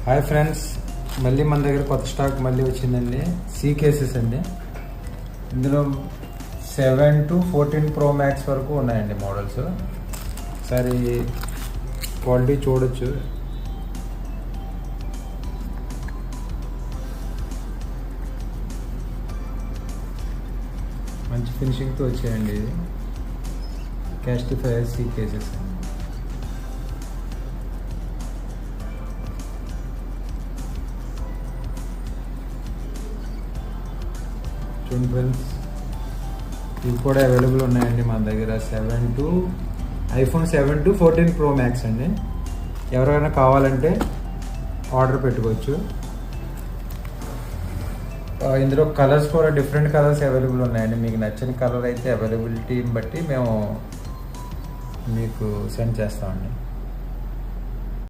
Hi friends, మళ్ళీ మన దగ్గర కొత్త స్టాక్ మళ్ళీ వచ్చిందండి. సీ కేసెస్ అండి. ఇందులో 7 to 14 Pro Max వరకు ఉన్నాయండి మోడల్స్. ఒకసారి క్వాలిటీ చూడొచ్చు. మంచి ఫినిషింగ్తో వచ్చాయండి. ఇది క్యాస్టిఫైర్ సీ కేసెస్ అండి. చూడండి ఫ్రెండ్స్, ఇవి కూడా అవైలబుల్ ఉన్నాయండి మన దగ్గర. iPhone 7 to 14 Pro Max అండి. ఎవరైనా కావాలంటే ఆర్డర్ పెట్టుకోవచ్చు. ఇందులో కలర్స్ కూడా డిఫరెంట్ కలర్స్ అవైలబుల్ ఉన్నాయండి. మీకు నచ్చిన కలర్ అయితే అవైలబిలిటీని బట్టి మేము మీకు సెండ్ చేస్తామండి.